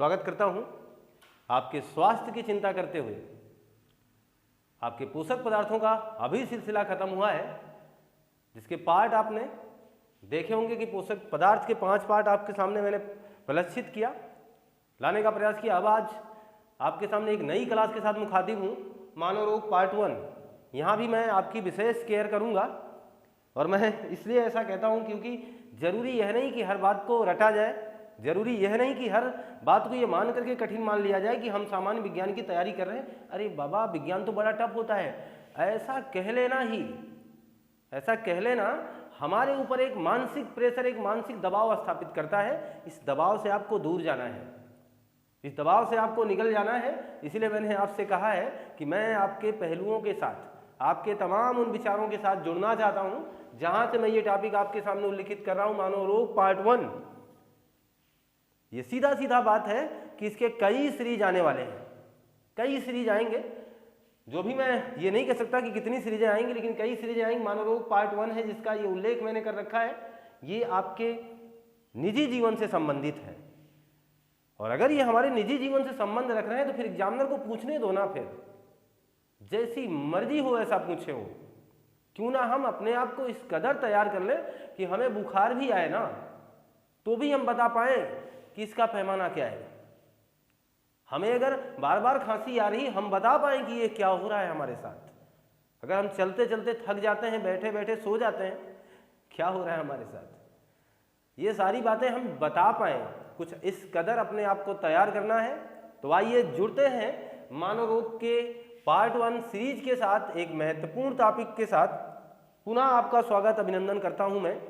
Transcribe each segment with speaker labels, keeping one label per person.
Speaker 1: स्वागत करता हूं आपके स्वास्थ्य की चिंता करते हुए। आपके पोषक पदार्थों का अभी सिलसिला खत्म हुआ है, जिसके पार्ट आपने देखे होंगे कि पोषक पदार्थ के 5 पार्ट आपके सामने मैंने प्रदर्शित किया, लाने का प्रयास किया। अब आज आपके सामने एक नई क्लास के साथ मुखातिब हूँ, मानव रोग पार्ट 1। यहाँ भी मैं आपकी विशेष केयर करूँगा, और मैं इसलिए ऐसा कहता हूँ क्योंकि जरूरी यह नहीं कि हर बात को रटा जाए, जरूरी यह नहीं कि हर बात को ये मान करके कठिन मान लिया जाए कि हम सामान्य विज्ञान की तैयारी कर रहे हैं। अरे बाबा, विज्ञान तो बड़ा टफ होता है, ऐसा कह लेना ही, ऐसा कह लेना हमारे ऊपर एक मानसिक प्रेशर, एक मानसिक दबाव स्थापित करता है। इस दबाव से आपको दूर जाना है, इस दबाव से आपको निकल जाना है। इसलिए मैंने आपसे कहा है कि मैं आपके पहलुओं के साथ, आपके तमाम उन विचारों के साथ जुड़ना चाहता हूं जहां से मैं ये टॉपिक आपके सामने उल्लिखित कर रहा हूं, मानव रोग पार्ट 1। ये सीधा सीधा बात है कि इसके कई सीरीज आने वाले हैं, कई सीरीज आएंगे। जो भी मैं ये नहीं कह सकता कि कितनी सीरीजें आएंगी, लेकिन कई सीरीजें आएंगी। मानव रोग पार्ट 1 है, जिसका ये उल्लेख मैंने कर रखा है। ये आपके निजी जीवन से संबंधित है, और अगर ये हमारे निजी जीवन से संबंध रख रहे हैं तो फिर एग्जामिनर को पूछने दो ना, फिर जैसी मर्जी हो ऐसा पूछे हो। क्यों ना हम अपने आप को इस कदर तैयार कर ले कि हमें बुखार भी आए ना तो भी हम बता पाए कि इसका पैमाना क्या है। हमें अगर बार बार खांसी आ रही, हम बता पाएं कि ये क्या हो रहा है हमारे साथ। अगर हम चलते चलते थक जाते हैं, बैठे बैठे सो जाते हैं, क्या हो रहा है हमारे साथ, ये सारी बातें हम बता पाएं। कुछ इस कदर अपने आप को तैयार करना है। तो आइए जुड़ते हैं मानव रोग के पार्ट 1 सीरीज के साथ, एक महत्वपूर्ण टॉपिक के साथ। पुनः आपका स्वागत, अभिनंदन करता हूं मैं।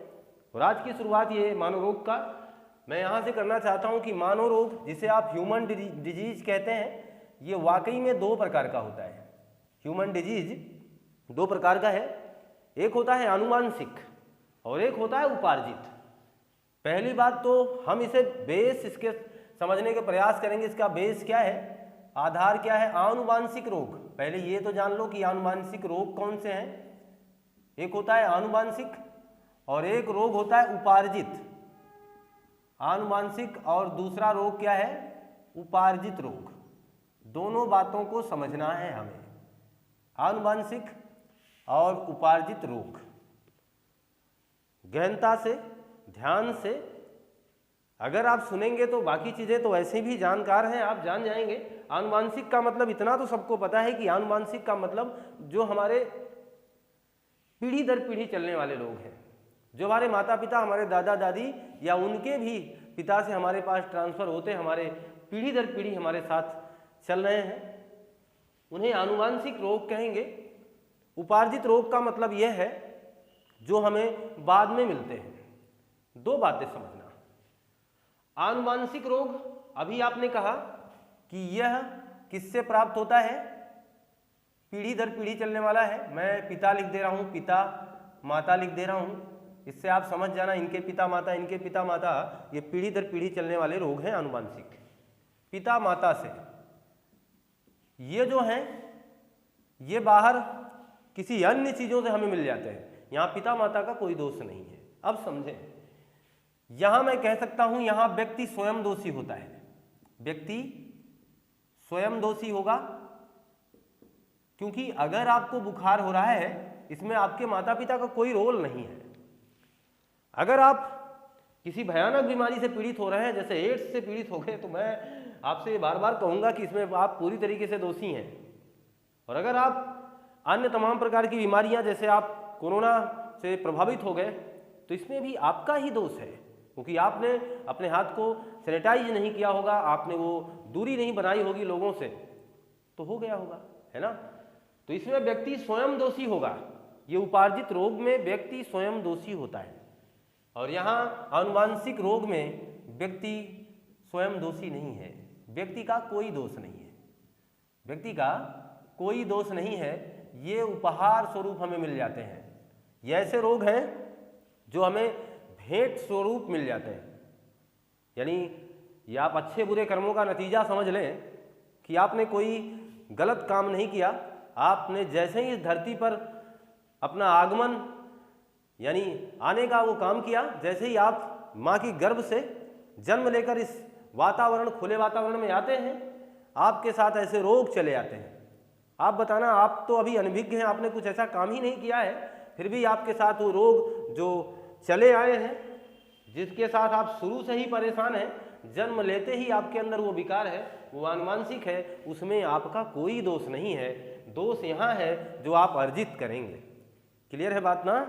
Speaker 1: और आज की शुरुआत ये मानव रोग का मैं यहाँ से करना चाहता हूँ कि मानव रोग, जिसे आप ह्यूमन डिजीज कहते हैं, ये वाकई में 2 प्रकार का होता है। ह्यूमन डिजीज 2 प्रकार का है, एक होता है आनुवांशिक और एक होता है उपार्जित। पहली बात तो हम इसे बेस, इसके समझने के प्रयास करेंगे। इसका बेस क्या है, आधार क्या है? आनुवांशिक रोग। पहले ये तो जान लो कि आनुवांशिक रोग कौन से हैं। एक होता है आनुवांशिक और एक रोग होता है उपार्जित। आनुवांशिक और दूसरा रोग क्या है? उपार्जित रोग। दोनों बातों को समझना है हमें, आनुवांशिक और उपार्जित रोग। गहनता से, ध्यान से अगर आप सुनेंगे तो बाकी चीजें तो वैसे भी जानकार हैं, आप जान जाएंगे। आनुवांशिक का मतलब इतना तो सबको पता है कि आनुवांशिक का मतलब जो हमारे पीढ़ी दर पीढ़ी चलने वाले लोग हैं, जो हमारे माता पिता, हमारे दादा दादी या उनके भी पिता से हमारे पास ट्रांसफर होते, हमारे पीढ़ी दर पीढ़ी हमारे साथ चल रहे हैं, उन्हें आनुवांशिक रोग कहेंगे। उपार्जित रोग का मतलब यह है जो हमें बाद में मिलते हैं। 2 बातें समझना। आनुवांशिक रोग, अभी आपने कहा कि यह किससे प्राप्त होता है? पीढ़ी दर पीढ़ी चलने वाला है। मैं पिता लिख दे रहा हूं, पिता माता लिख दे रहा हूं, इससे आप समझ जाना इनके पिता माता, इनके पिता माता, ये पीढ़ी दर पीढ़ी चलने वाले रोग हैं आनुवांशिक। पिता माता से ये जो हैं, ये बाहर किसी अन्य चीजों से हमें मिल जाते हैं। यहां पिता माता का कोई दोष नहीं है। अब समझें, यहां मैं कह सकता हूं यहां व्यक्ति स्वयं दोषी होता है। व्यक्ति स्वयं दोषी होगा, क्योंकि अगर आपको बुखार हो रहा है, इसमें आपके माता पिता का कोई रोल नहीं है। अगर आप किसी भयानक बीमारी से पीड़ित हो रहे हैं, जैसे एड्स से पीड़ित हो गए, तो मैं आपसे बार बार कहूंगा कि इसमें आप पूरी तरीके से दोषी हैं। और अगर आप अन्य तमाम प्रकार की बीमारियां, जैसे आप कोरोना से प्रभावित हो गए, तो इसमें भी आपका ही दोष है, क्योंकि आपने अपने हाथ को सैनिटाइज नहीं किया होगा, आपने वो दूरी नहीं बनाई होगी लोगों से, तो हो गया होगा, है ना। तो इसमें व्यक्ति स्वयं दोषी होगा। ये उपार्जित रोग में व्यक्ति स्वयं दोषी होता है, और यहाँ आनुवांशिक रोग में व्यक्ति स्वयं दोषी नहीं है। व्यक्ति का कोई दोष नहीं है, व्यक्ति का कोई दोष नहीं है। ये उपहार स्वरूप हमें मिल जाते हैं। ये ऐसे रोग हैं जो हमें भेंट स्वरूप मिल जाते हैं। यानी ये आप अच्छे बुरे कर्मों का नतीजा समझ लें कि आपने कोई गलत काम नहीं किया, आपने जैसे ही इस धरती पर अपना आगमन यानी आने का वो काम किया, जैसे ही आप माँ की गर्भ से जन्म लेकर इस वातावरण, खुले वातावरण में आते हैं, आपके साथ ऐसे रोग चले आते हैं। आप बताना, आप तो अभी अनभिज्ञ हैं, आपने कुछ ऐसा काम ही नहीं किया है, फिर भी आपके साथ वो रोग जो चले आए हैं, जिसके साथ आप शुरू से ही परेशान हैं, जन्म लेते ही आपके अंदर वो विकार है, वो आनुवांशिक है, उसमें आपका कोई दोष नहीं है। दोष यहाँ है जो आप अर्जित करेंगे। क्लियर है बात ना?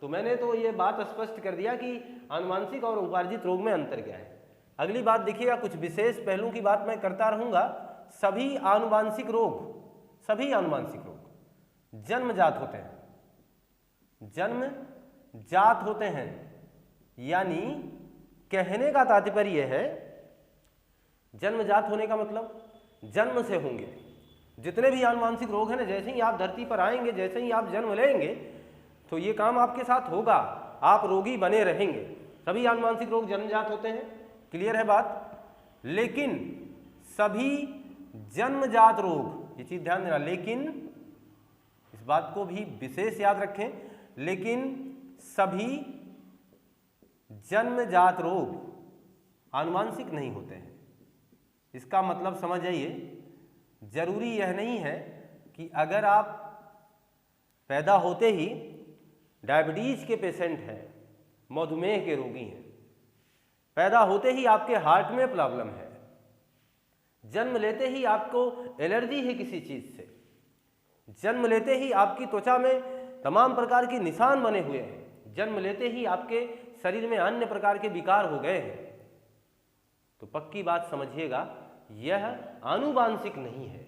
Speaker 1: तो मैंने तो ये बात स्पष्ट कर दिया कि आनुवांशिक और उपार्जित रोग में अंतर क्या है। अगली बात देखिएगा, कुछ विशेष पहलू की बात मैं करता रहूँगा। सभी आनुवांशिक रोग जन्मजात होते हैं, जन्मजात होते हैं। यानी कहने का तात्पर्य है, जन्मजात होने का मतलब जन्म से होंगे। जितने भी आनुवांशिक रोग हैं ना, जैसे ही आप धरती पर आएंगे, जैसे ही आप जन्म लेंगे, तो ये काम आपके साथ होगा, आप रोगी बने रहेंगे। सभी आनुवांशिक रोग जन्मजात होते हैं। क्लियर है बात? लेकिन सभी जन्मजात रोग, ये चीज ध्यान देना, लेकिन इस बात को भी विशेष याद रखें, लेकिन सभी जन्मजात रोग आनुवांशिक नहीं होते हैं। इसका मतलब समझ जाइए, जरूरी यह नहीं है कि अगर आप पैदा होते ही डायबिटीज के पेशेंट हैं, मधुमेह के रोगी हैं, पैदा होते ही आपके हार्ट में प्रॉब्लम है, जन्म लेते ही आपको एलर्जी है किसी चीज से, जन्म लेते ही आपकी त्वचा में तमाम प्रकार के निशान बने हुए हैं, जन्म लेते ही आपके शरीर में अन्य प्रकार के विकार हो गए हैं, तो पक्की बात समझिएगा, यह आनुवांशिक नहीं है,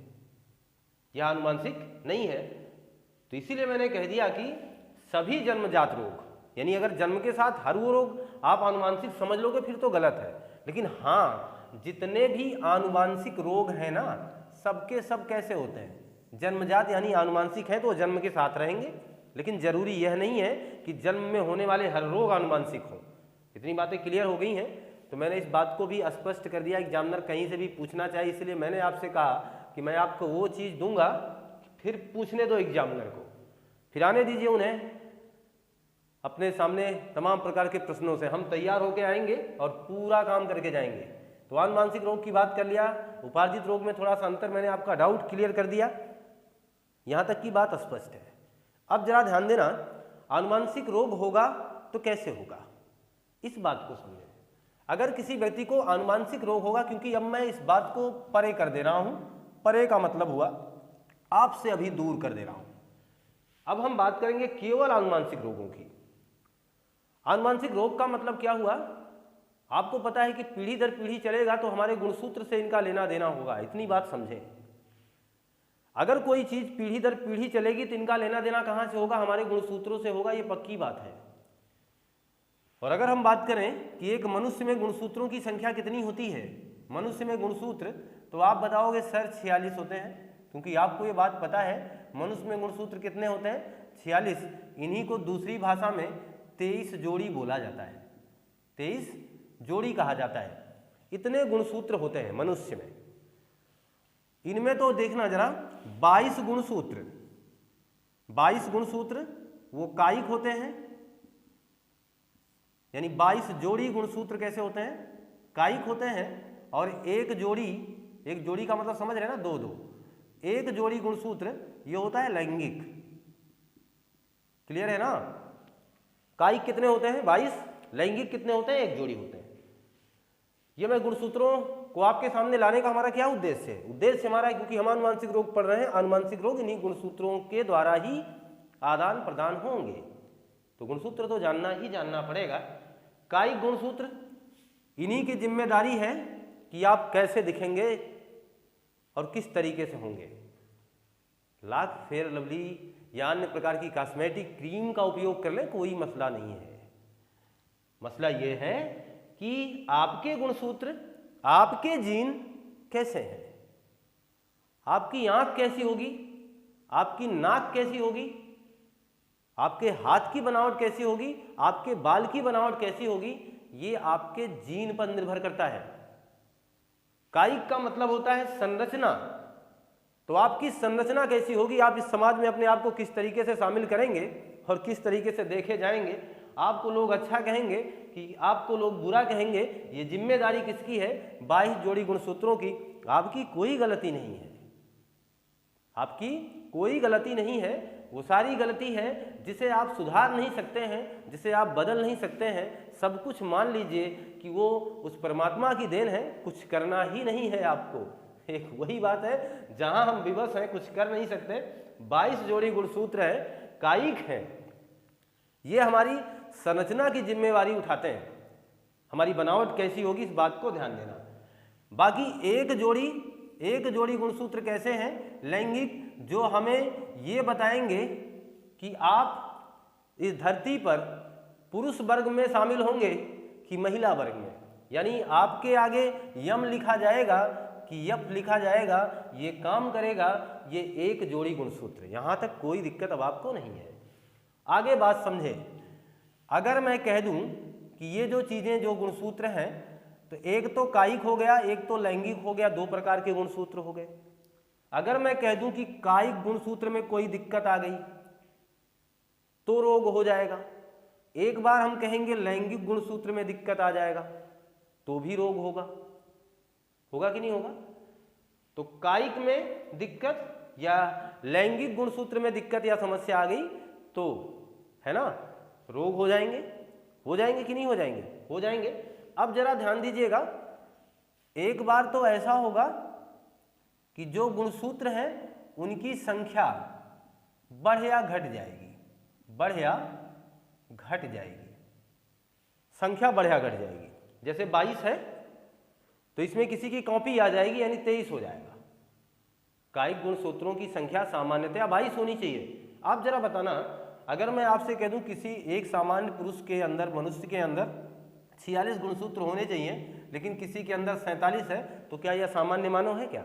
Speaker 1: यह आनुवांशिक नहीं है। तो इसीलिए मैंने कह दिया कि सभी जन्मजात रोग, यानी अगर जन्म के साथ हर वो रोग आप आनुवांशिक समझ लोगे फिर तो गलत है। लेकिन हाँ, जितने भी आनुवांशिक रोग हैं ना, सबके सब कैसे होते हैं? जन्मजात, यानी आनुवांशिक हैं तो जन्म के साथ रहेंगे। लेकिन जरूरी यह नहीं है कि जन्म में होने वाले हर रोग आनुवांशिक हो। इतनी बातें क्लियर हो गई हैं। तो मैंने इस बात को भी स्पष्ट कर दिया, एग्जामिनर कहीं से भी पूछना चाहिए, इसलिए मैंने आपसे कहा कि मैं आपको वो चीज़ दूंगा, फिर पूछने दो एग्जामिनर को, फिर आने दीजिए उन्हें अपने सामने तमाम प्रकार के प्रश्नों से। हम तैयार होकर आएंगे और पूरा काम करके जाएंगे। तो आनुवांशिक रोग की बात कर लिया, उपार्जित रोग में थोड़ा सा अंतर, मैंने आपका डाउट क्लियर कर दिया, यहाँ तक की बात स्पष्ट है। अब जरा ध्यान देना, आनुवांशिक रोग होगा तो कैसे होगा, इस बात को समझें। अगर किसी व्यक्ति को आनुवांशिक रोग होगा, क्योंकि अब मैं इस बात को परे कर दे रहा हूं, परे का मतलब हुआ आपसे अभी दूर कर दे रहा हूं। अब हम बात करेंगे केवल आनुवांशिक रोगों की। आनुवांशिक रोग का मतलब क्या हुआ? आपको पता है कि पीढ़ी दर पीढ़ी चलेगा तो हमारे गुणसूत्र से इनका लेना देना होगा, इतनी बात समझें। अगर कोई चीज पीढ़ी दर पीढ़ी चलेगी तो इनका लेना देना कहां से होगा? हमारे गुणसूत्रों से होगा, ये पक्की बात है। और अगर हम बात करें कि एक मनुष्य में गुणसूत्रों की संख्या कितनी होती है, मनुष्य में गुणसूत्र, तो आप बताओगे सर 46 होते हैं, क्योंकि आपको ये बात पता है मनुष्य में गुणसूत्र कितने होते हैं? 46। इन्हीं को दूसरी भाषा में 23 जोड़ी बोला जाता है, 23 जोड़ी कहा जाता है। इतने गुणसूत्र होते हैं मनुष्य में। इनमें तो देखना जरा 22 गुणसूत्र, 22 गुणसूत्र वो कायिक होते हैं, यानी 22 जोड़ी गुणसूत्र कैसे होते हैं? कायिक होते हैं। और एक जोड़ी का मतलब समझ रहे हैं ना, दो दो, एक जोड़ी गुणसूत्र ये होता है लैंगिक। क्लियर है ना? कायिक कितने होते हैं? 22। लैंगिक कितने होते हैं? एक जोड़ी होते हैं। ये मैं गुणसूत्रों को आपके सामने लाने का हमारा क्या उद्देश्य है? उद्देश्य हमारा है, क्योंकि हम आनुवांशिक रोग पढ़ रहे हैं, आनुवांशिक रोग इन्हीं गुणसूत्रों के द्वारा ही आदान प्रदान होंगे, तो गुणसूत्र तो जानना ही जानना पड़ेगा। कायिक गुणसूत्र, इन्हीं की जिम्मेदारी है कि आप कैसे दिखेंगे और किस तरीके से होंगे। लाख फेयर लवली या अन्य प्रकार की कॉस्मेटिक क्रीम का उपयोग कर लें, कोई मसला नहीं है। मसला यह है कि आपके गुणसूत्र, आपके जीन कैसे हैं, आपकी आंख कैसी होगी, आपकी नाक कैसी होगी, आपके हाथ की बनावट कैसी होगी, आपके बाल की बनावट कैसी होगी, ये आपके जीन पर निर्भर करता है। कायिक का मतलब होता है संरचना, तो आपकी संरचना कैसी होगी, आप इस समाज में अपने आप को किस तरीके से शामिल करेंगे और किस तरीके से देखे जाएंगे, आपको लोग अच्छा कहेंगे कि आपको लोग बुरा कहेंगे, ये जिम्मेदारी किसकी है? 22 जोड़ी गुणसूत्रों की। आपकी कोई गलती नहीं है, आपकी कोई गलती नहीं है। वो सारी गलती है जिसे आप सुधार नहीं सकते हैं, जिसे आप बदल नहीं सकते हैं। सब कुछ मान लीजिए कि वो उस परमात्मा की देन है, कुछ करना ही नहीं है आपको। एक वही बात है जहां हम विवश हैं, कुछ कर नहीं सकते। 22 जोड़ी गुणसूत्र है, कायिक है, ये हमारी संरचना की जिम्मेवारी उठाते हैं। हमारी बनावट कैसी होगी इस बात को ध्यान देना। बाकी एक जोड़ी गुणसूत्र कैसे हैं? लैंगिक, जो हमें ये बताएंगे कि आप इस धरती पर पुरुष वर्ग में शामिल होंगे कि महिला वर्ग में। यानी आपके आगे यम लिखा जाएगा कि यफ लिखा जाएगा, ये काम करेगा ये एक जोड़ी गुणसूत्र। यहाँ तक कोई दिक्कत अब आपको नहीं है। आगे बात समझे। अगर मैं कह दूं कि ये जो चीज़ें जो गुणसूत्र हैं, तो एक तो कायिक हो गया, एक तो लैंगिक हो गया, 2 प्रकार के गुणसूत्र हो गए। अगर मैं कह दूं कि कायिक गुणसूत्र में कोई दिक्कत आ गई तो रोग हो जाएगा, एक बार हम कहेंगे लैंगिक गुणसूत्र में दिक्कत आ जाएगा तो भी रोग होगा। होगा कि नहीं होगा? तो कायिक में दिक्कत या लैंगिक गुणसूत्र में दिक्कत या समस्या आ गई तो, है ना, रोग हो जाएंगे। हो जाएंगे कि नहीं हो जाएंगे? हो जाएंगे। अब जरा ध्यान दीजिएगा, एक बार तो ऐसा होगा कि जो गुणसूत्र हैं उनकी संख्या बढ़ या घट जाएगी, बढ़ या घट जाएगी, संख्या बढ़ या घट जाएगी। जैसे 22 है तो इसमें किसी की कॉपी आ जाएगी, यानी 23 हो जाएगा। कायिक गुणसूत्रों की संख्या सामान्यतया 22 होनी चाहिए। आप जरा बताना, अगर मैं आपसे कह दूं किसी एक सामान्य पुरुष के अंदर, मनुष्य के अंदर 46 गुणसूत्र होने चाहिए, लेकिन किसी के अंदर 47 है, तो क्या यह सामान्य मानव है? क्या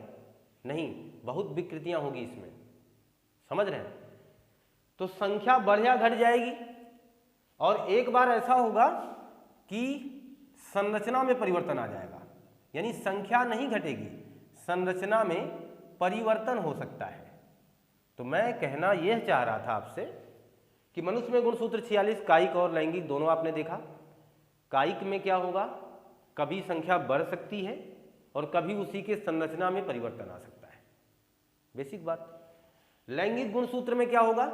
Speaker 1: नहीं, बहुत विकृतियां होगी इसमें। समझ रहे हैं? तो संख्या बढ़ या घट जाएगी। और एक बार ऐसा होगा कि संरचना में परिवर्तन आ जाएगा, यानी संख्या नहीं घटेगी, संरचना में परिवर्तन हो सकता है। तो मैं कहना यह चाह रहा था आपसे कि मनुष्य में गुणसूत्र 46, कायिक और लैंगिक दोनों आपने देखा। कायिक में क्या होगा? कभी संख्या बढ़ सकती है और कभी उसी के संरचना में परिवर्तन आ सकता है, बेसिक बात। लैंगिक गुणसूत्र में क्या होगा?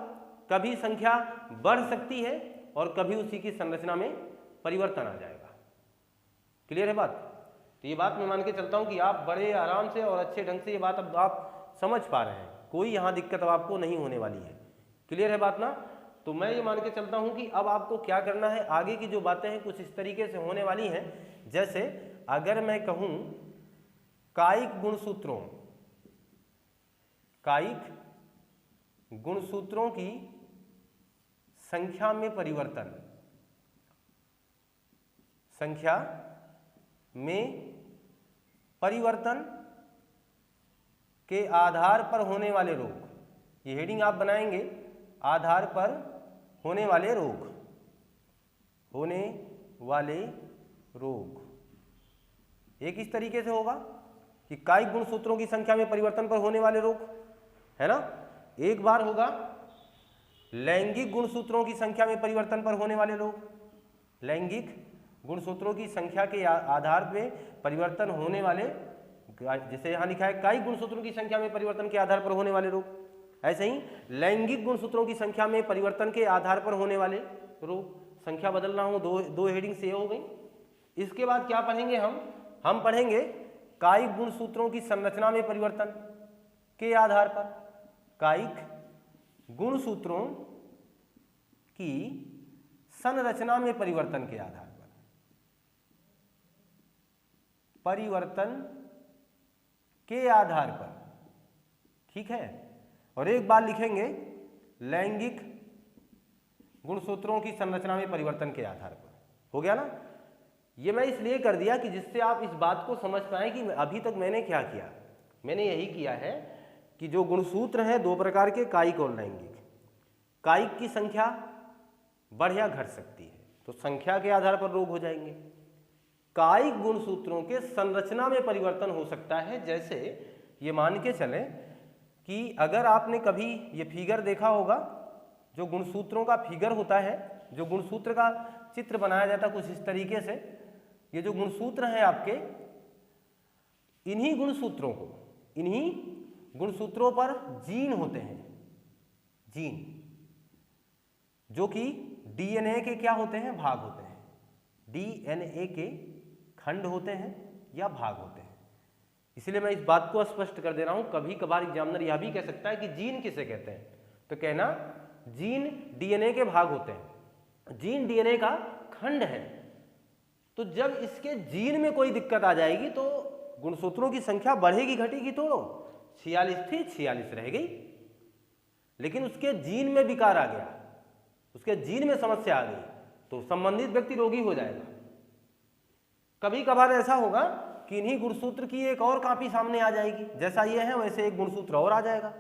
Speaker 1: कभी संख्या बढ़ सकती है और कभी उसी की संरचना में परिवर्तन आ जाएगा। क्लियर है बात? तो ये बात मैं मान के चलता हूं कि आप बड़े आराम से और अच्छे ढंग से ये बात अब आप समझ पा रहे हैं, कोई यहाँ दिक्कत अब आपको नहीं होने वाली है। क्लियर है बात ना? तो मैं ये मान के चलता हूं कि अब आपको क्या करना है, आगे की जो बातें हैं कुछ इस तरीके से होने वाली हैं। जैसे अगर मैं कहूं कायिक गुणसूत्रों की संख्या में परिवर्तन, संख्या में परिवर्तन के आधार पर होने वाले रोग, ये हेडिंग आप बनाएंगे, आधार पर होने वाले रोग, होने वाले रोग। एक इस तरीके से होगा कि कायिक गुणसूत्रों की संख्या में परिवर्तन पर होने वाले रोग, है ना। एक बार होगा लैंगिक गुणसूत्रों की संख्या में परिवर्तन पर होने वाले रोग, लैंगिक गुणसूत्रों की संख्या के आधार पे परिवर्तन होने वाले, जैसे यहां लिखा है कायिक गुणसूत्रों की संख्या में परिवर्तन के आधार पर होने वाले रोग, ऐसे ही लैंगिक गुणसूत्रों की संख्या में परिवर्तन के आधार पर होने वाले रोग। संख्या बदलना हो, दो हेडिंग से हो गई। इसके बाद क्या पढ़ेंगे हम पढ़ेंगे कायिक गुणसूत्रों की संरचना में परिवर्तन के आधार पर, कायिक गुणसूत्रों की संरचना में परिवर्तन के आधार पर, परिवर्तन के आधार पर, ठीक है। और एक बार लिखेंगे लैंगिक गुणसूत्रों की संरचना में परिवर्तन के आधार पर। हो गया ना? ये मैं इसलिए कर दिया कि जिससे आप इस बात को समझ पाएं कि अभी तक मैंने क्या किया। मैंने यही किया है कि जो गुणसूत्र हैं 2 प्रकार के, कायिक और लैंगिक। कायिक की संख्या बढ़ या घट सकती है, तो संख्या के आधार पर रोग हो जाएंगे। कायिक गुणसूत्रों के संरचना में परिवर्तन हो सकता है। जैसे ये मान के चलें कि अगर आपने कभी ये फिगर देखा होगा, जो गुणसूत्रों का फिगर होता है जो गुणसूत्र का चित्र बनाया जाता है कुछ इस तरीके से। ये जो गुणसूत्र हैं आपके, इन्हीं गुणसूत्रों पर जीन होते हैं, जीन, जो कि डीएनए के क्या होते हैं, भाग होते हैं। डीएनए के खंड होते हैं या भाग होते हैं। इसलिए मैं इस बात को स्पष्ट कर दे रहा हूं, कभी कभार एग्जामिनर यह भी कह सकता है कि जीन किसे कहते हैं, तो कहना जीन डीएनए के भाग होते हैं, जीन डीएनए का खंड है। तो जब इसके जीन में कोई दिक्कत आ जाएगी तो गुणसूत्रों की संख्या बढ़ेगी घटेगी, तो 46 थी 46 रह गई। लेकिन उसके जीन में विकार आ गया, उसके जीन में समस्या आ गई, तो संबंधित व्यक्ति रोगी हो जाएगा। कभी कभार ऐसा होगा कि इन्हीं गुणसूत्र की एक और कॉपी सामने आ जाएगी, जैसा ये है वैसे एक गुणसूत्र और आ जाएगा,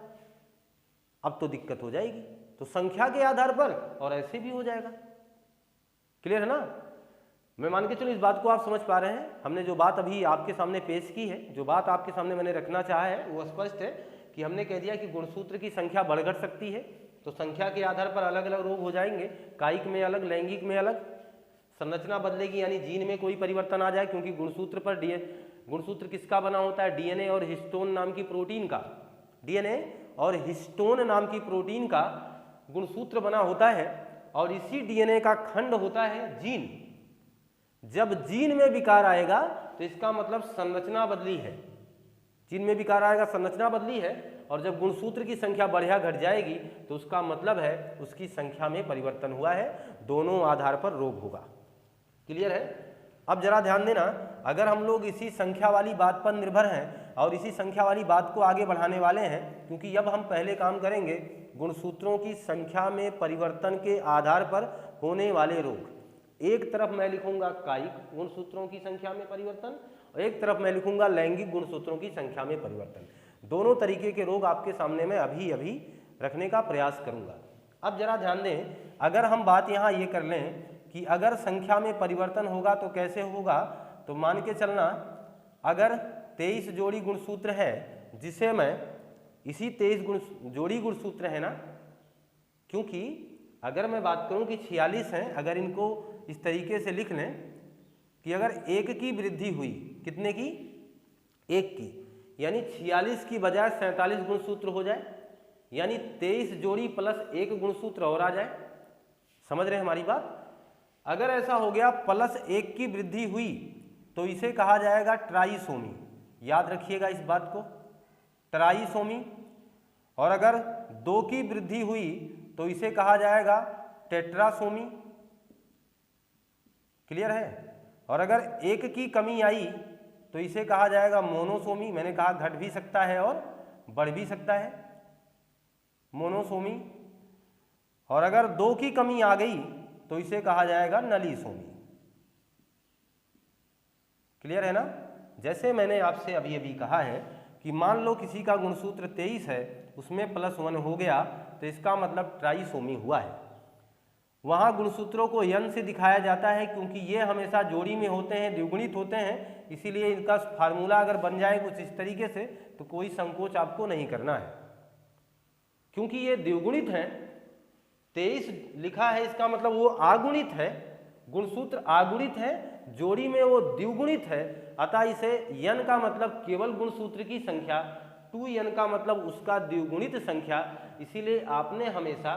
Speaker 1: अब तो दिक्कत हो जाएगी। तो संख्या के आधार पर और ऐसे भी हो जाएगा। क्लियर है ना? मैं मान के चलो इस बात को आप समझ पा रहे हैं। हमने जो बात अभी आपके सामने पेश की है, जो बात आपके सामने मैंने रखना चाहा है, वो स्पष्ट है कि हमने कह दिया कि गुणसूत्र की संख्या बढ़ घट सकती है, तो संख्या के आधार पर अलग अलग रोग हो जाएंगे, कायिक में अलग, लैंगिक में अलग, संरचना बदलेगी यानी जीन में कोई परिवर्तन आ जाए, क्योंकि गुणसूत्र किसका बना होता है, डीएनए और हिस्टोन नाम की प्रोटीन का, डीएनए और हिस्टोन नाम की प्रोटीन का गुणसूत्र बना होता है, और इसी डीएनए का खंड होता है जीन। जब जीन में विकार आएगा तो इसका मतलब संरचना बदली है, जीन में विकार आएगा संरचना बदली है, और जब गुणसूत्र की संख्या बढ़िया घट जाएगी तो उसका मतलब है उसकी संख्या में परिवर्तन हुआ है, दोनों आधार पर रोग होगा। क्लियर है? अब जरा ध्यान देना, अगर हम लोग इसी संख्या वाली बात पर निर्भर हैं और इसी संख्या वाली बात को आगे बढ़ाने वाले हैं, क्योंकि अब हम पहले काम करेंगे गुणसूत्रों की संख्या में परिवर्तन के आधार पर होने वाले रोग। एक तरफ मैं लिखूंगा कायिक गुणसूत्रों की संख्या में परिवर्तन और एक तरफ मैं लिखूंगा लैंगिक गुणसूत्रों की संख्या में परिवर्तन। दोनों तरीके के रोग आपके सामने मैं अभी अभी रखने का प्रयास करूंगा। अब जरा ध्यान दें, अगर हम बात यहाँ ये कर लें कि अगर संख्या में परिवर्तन होगा तो कैसे होगा, तो मान के चलना अगर 23 जोड़ी गुणसूत्र है, जिसे मैं इसी 23 जोड़ी गुणसूत्र है ना, क्योंकि अगर मैं बात करूं कि 46 हैं, अगर इनको इस तरीके से लिख लें कि अगर एक की वृद्धि हुई, कितने की, एक की, यानी 46 की बजाय 47 गुणसूत्र हो जाए, यानी 23 जोड़ी प्लस एक गुणसूत्र और आ जाए। समझ रहे हैं हमारी बात? अगर ऐसा हो गया प्लस एक की वृद्धि हुई तो इसे कहा जाएगा ट्राइसोमी, याद रखिएगा इस बात को, ट्राइसोमी। और अगर 2 की वृद्धि हुई तो इसे कहा जाएगा टेट्रासोमी। क्लियर है? और अगर 1 की कमी आई तो इसे कहा जाएगा मोनोसोमी। मैंने कहा घट भी सकता है और बढ़ भी सकता है, मोनोसोमी। और अगर 2 की कमी आ गई तो इसे कहा जाएगा नलीसोमी। क्लियर है ना? जैसे मैंने आपसे अभी अभी कहा है कि मान लो किसी का गुणसूत्र 23 है, उसमें +1 हो गया तो इसका मतलब ट्राइसोमी हुआ है। वहाँ गुणसूत्रों को n से दिखाया जाता है क्योंकि ये हमेशा जोड़ी में होते हैं, द्विगुणित होते हैं, इसीलिए इनका फार्मूला अगर बन जाए कुछ इस तरीके से तो कोई संकोच आपको नहीं करना है, क्योंकि ये द्विगुणित हैं। 23 लिखा है इसका मतलब वो आगुणित है, गुणसूत्र आगुणित है, जोड़ी में वो द्विगुणित है, अतः इसे n का मतलब केवल गुणसूत्र की संख्या, 2n का मतलब उसका द्विगुणित संख्या। इसीलिए आपने हमेशा,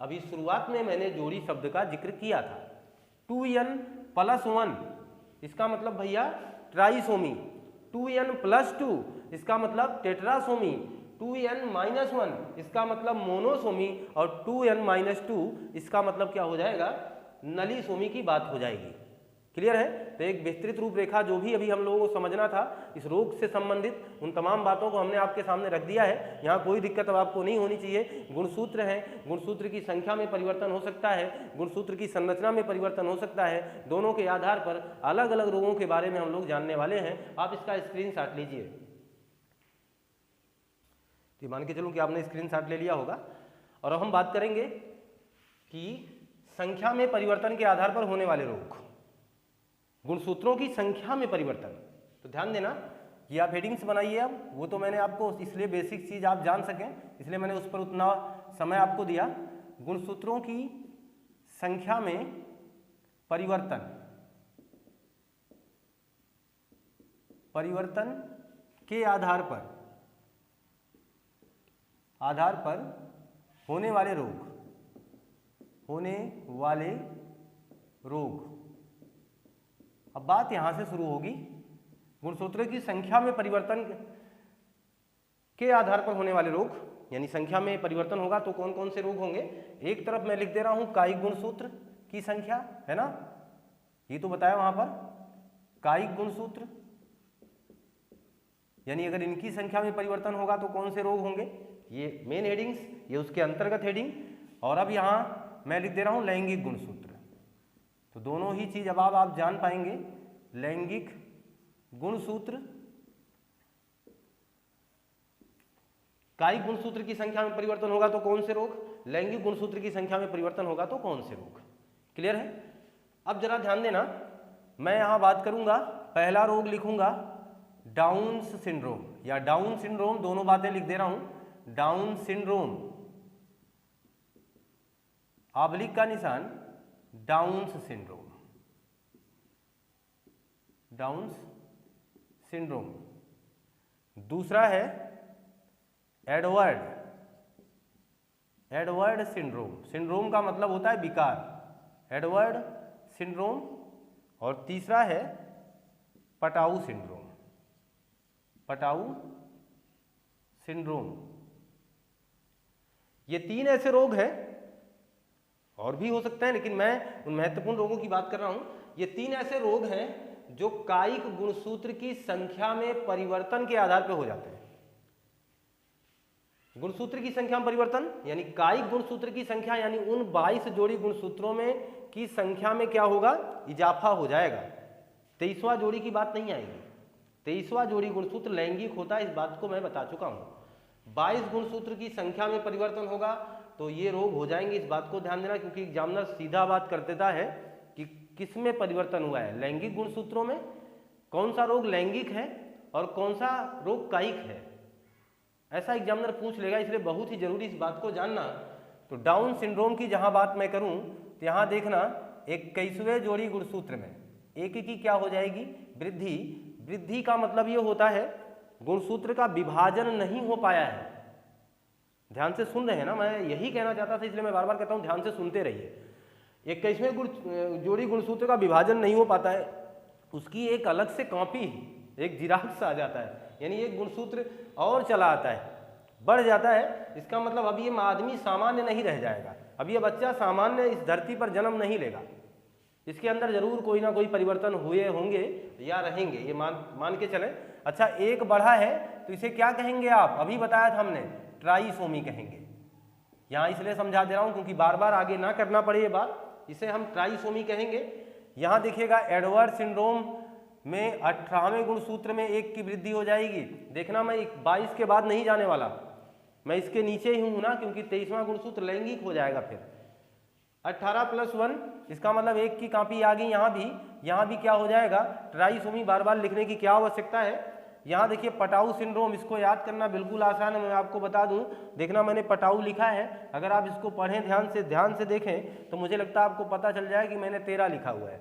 Speaker 1: अभी शुरुआत में मैंने जोड़ी शब्द का जिक्र किया था, 2n + 1 इसका मतलब भैया ट्राइसोमी, 2n + 2 इसका मतलब टेट्रासोमी, 2n - 1 इसका मतलब मोनोसोमी, और 2n - 2 इसका मतलब क्या हो जाएगा, नलीसोमी की बात हो जाएगी। क्लियर है? तो एक विस्तृत रूपरेखा जो भी अभी हम लोगों को समझना था इस रोग से संबंधित, उन तमाम बातों को हमने आपके सामने रख दिया है। यहाँ कोई दिक्कत अब आपको नहीं होनी चाहिए। गुणसूत्र हैं, गुणसूत्र की संख्या में परिवर्तन हो सकता है, गुणसूत्र की संरचना में परिवर्तन हो सकता है, दोनों के आधार पर अलग अलग रोगों के बारे में हम लोग जानने वाले हैं। आप इसका स्क्रीनशॉट लीजिए। तो मान के चलूँ कि आपने स्क्रीनशॉट ले लिया होगा, और अब हम बात करेंगे कि संख्या में परिवर्तन के आधार पर होने वाले रोग, गुणसूत्रों की संख्या में परिवर्तन। तो ध्यान देना कि आप हेडिंग्स बनाइए। अब वो तो मैंने आपको इसलिए बेसिक चीज़ आप जान सकें इसलिए मैंने उस पर उतना समय आपको दिया। गुणसूत्रों की संख्या में परिवर्तन के आधार पर होने वाले रोग। अब बात यहां से शुरू होगी। गुणसूत्रों की संख्या में परिवर्तन के आधार पर होने वाले रोग, यानी संख्या में परिवर्तन होगा तो कौन कौन से रोग होंगे। एक तरफ मैं लिख दे रहा हूं कायिक गुणसूत्र की संख्या, है ना, ये तो बताया वहां पर कायिक गुणसूत्र, यानी अगर इनकी संख्या में परिवर्तन होगा तो कौन से रोग होंगे, ये मेन हेडिंग्स, ये उसके अंतर्गत हेडिंग। और अब यहां मैं लिख दे रहा हूं लैंगिक गुणसूत्र। तो दोनों ही चीज अब आप जान पाएंगे। लैंगिक गुणसूत्र, कायिक गुणसूत्र की संख्या में परिवर्तन होगा तो कौन से रोग, लैंगिक गुणसूत्र की संख्या में परिवर्तन होगा तो कौन से रोग। क्लियर है। अब जरा ध्यान देना, मैं यहां बात करूंगा, पहला रोग लिखूंगा डाउन्स सिंड्रोम या डाउन सिंड्रोम, दोनों बातें लिख दे रहा हूं। डाउन सिंड्रोम, ऑब्लिक का निशान, डाउन्स सिंड्रोम, डाउन्स सिंड्रोम। दूसरा है एडवर्ड सिंड्रोम। सिंड्रोम का मतलब होता है विकार, एडवर्ड सिंड्रोम। और तीसरा है पटाऊ सिंड्रोम, पटाऊ सिंड्रोम। ये तीन ऐसे रोग हैं, और भी हो सकते हैं, लेकिन मैं उन महत्वपूर्ण रोगों की बात कर रहा हूं। ये तीन ऐसे रोग हैं जो कायिक गुणसूत्र की संख्या में परिवर्तन के आधार पर हो जाते हैं। गुणसूत्र की संख्या में परिवर्तन यानी कायिक गुणसूत्र की संख्या, यानी उन 22 जोड़ी गुणसूत्रों में की संख्या में क्या होगा, इजाफा हो जाएगा। 23वां जोड़ी की बात नहीं आएगी। 23वां जोड़ी गुणसूत्र लैंगिक होता है, इस बात को मैं बता चुका हूं। 22 गुणसूत्र की संख्या में परिवर्तन होगा तो ये रोग हो जाएंगे, इस बात को ध्यान देना, क्योंकि एग्जामिनर सीधा बात कर देता है कि किस में परिवर्तन हुआ है, लैंगिक गुणसूत्रों में। कौन सा रोग लैंगिक है और कौन सा रोग कायिक है, ऐसा एग्जामिनर पूछ लेगा, इसलिए बहुत ही जरूरी इस बात को जानना। तो डाउन सिंड्रोम की जहां बात मैं करूं तो यहां देखना 21वें जोड़ी गुणसूत्र में एक की क्या हो जाएगी, वृद्धि। वृद्धि का मतलब ये होता है गुणसूत्र का विभाजन नहीं हो पाया है। ध्यान से सुन रहे हैं ना, मैं यही कहना चाहता था, इसलिए मैं बार बार कहता हूं ध्यान से सुनते रहिए। 21वें जोड़ी गुणसूत्र का विभाजन नहीं हो पाता है, उसकी एक अलग से कॉपी, एक जिराक्स आ जाता है, यानी एक गुणसूत्र और चला आता है, बढ़ जाता है। इसका मतलब अब ये आदमी सामान्य नहीं रह जाएगा, अब ये बच्चा सामान्य इस धरती पर जन्म नहीं लेगा, इसके अंदर जरूर कोई ना कोई परिवर्तन हुए होंगे या रहेंगे, ये मान के चलें। अच्छा, एक बढ़ा है तो इसे क्या कहेंगे आप, अभी बताया था हमने, ट्राइसोमी कहेंगे। यहाँ इसलिए समझा दे रहा हूँ क्योंकि बार बार आगे ना करना पड़े ये बात, इसे हम ट्राइसोमी कहेंगे। यहाँ देखिएगा एडवर्ड सिंड्रोम में 18वें गुणसूत्र में 1 की वृद्धि हो जाएगी। देखना, मैं 22 के बाद नहीं जाने वाला, मैं इसके नीचे ही हूं ना, क्योंकि 23वां गुणसूत्र लैंगिक हो जाएगा। फिर 18 + 1, इसका मतलब 1 की कॉपी आ गई। यहाँ भी क्या हो जाएगा, ट्राइसोमी। बार बार लिखने की क्या आवश्यकता है। यहाँ देखिए पटाऊ सिंड्रोम, इसको याद करना बिल्कुल आसान है, मैं आपको बता दूं। देखना, मैंने पटाऊ लिखा है, अगर आप इसको पढ़ें ध्यान से देखें तो मुझे लगता है आपको पता चल जाए कि मैंने 13 लिखा हुआ है।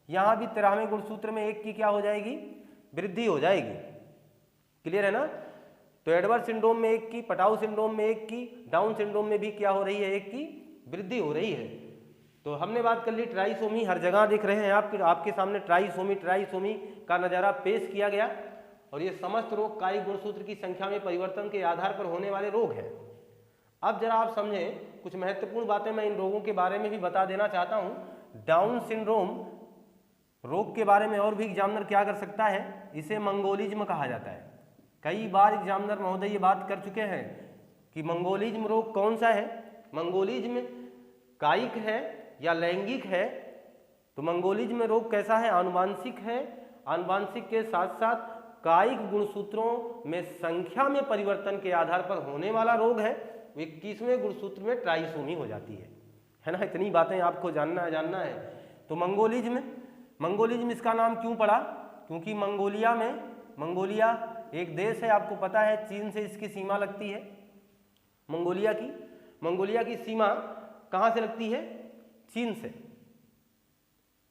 Speaker 1: यहाँ भी 13वें गुणसूत्र में 1 की क्या हो जाएगी, वृद्धि हो जाएगी। क्लियर है ना। तो एडवर्ड सिंड्रोम में 1 की, पटाऊ सिंड्रोम में 1 की, डाउन सिंड्रोम में भी क्या हो रही है, 1 की वृद्धि हो रही है। तो हमने बात कर ली ट्राइसोमी, हर जगह देख रहे हैं आपके सामने ट्राइसोमी का नज़ारा पेश किया गया। और ये समस्त रोग कायिक गुणसूत्र की संख्या में परिवर्तन के आधार पर होने वाले रोग हैं। अब जरा आप समझें, कुछ महत्वपूर्ण बातें मैं इन रोगों के बारे में भी बता देना चाहता हूँ। डाउन सिंड्रोम रोग के बारे में और भी एग्जामिनर क्या कर सकता है, इसे मंगोलिज्म कहा जाता है। कई बार एग्जामिनर महोदय ये बात कर चुके हैं कि मंगोलिज्म रोग कौन सा है, मंगोलिज्म कायिक है या लैंगिक है। तो मंगोलिज्म रोग कैसा है, आनुवांशिक है। आनुवांशिक के साथ साथ कायिक गुणसूत्रों में संख्या में परिवर्तन के आधार पर होने वाला रोग है। 21वें गुणसूत्र में ट्राइसोमी हो जाती है ना। इतनी बातें आपको जानना है। तो मंगोलिज्म इसका नाम क्यों पड़ा, क्योंकि मंगोलिया एक देश है, आपको पता है, चीन से इसकी सीमा लगती है। मंगोलिया की सीमा कहाँ से लगती है, चीन से।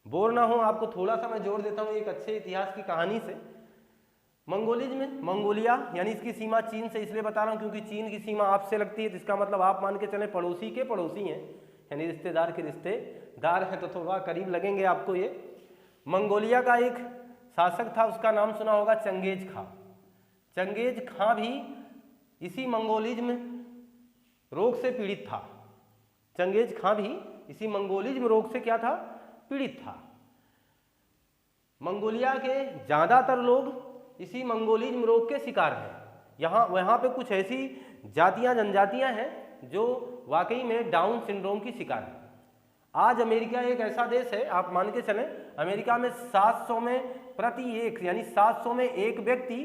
Speaker 1: बोर ना हो आपको, थोड़ा सा मैं जोड़ देता हूँ एक अच्छे इतिहास की कहानी से। मंगोलिया यानी इसकी सीमा चीन से इसलिए बता रहा हूँ क्योंकि चीन की सीमा आपसे लगती है, तो इसका मतलब आप मान के चले पड़ोसी के पड़ोसी हैं, यानी रिश्तेदार के रिश्तेदार हैं, तो थोड़ा करीब लगेंगे आपको ये। मंगोलिया का एक शासक था, उसका नाम सुना होगा चंगेज खां। चंगेज खां भी इसी मंगोलिज्म रोग से पीड़ित था। चंगेज खां भी इसी मंगोलिज्म रोग से क्या था, पीड़ित था। मंगोलिया के ज़्यादातर लोग इसी मंगोलिज्म रोग के शिकार हैं। वहाँ पे कुछ ऐसी जातियाँ जनजातियाँ हैं जो वाकई में डाउन सिंड्रोम की शिकार है। आज अमेरिका एक ऐसा देश है, आप मान के चलें, अमेरिका में 700 में प्रति एक, यानी 700 में एक व्यक्ति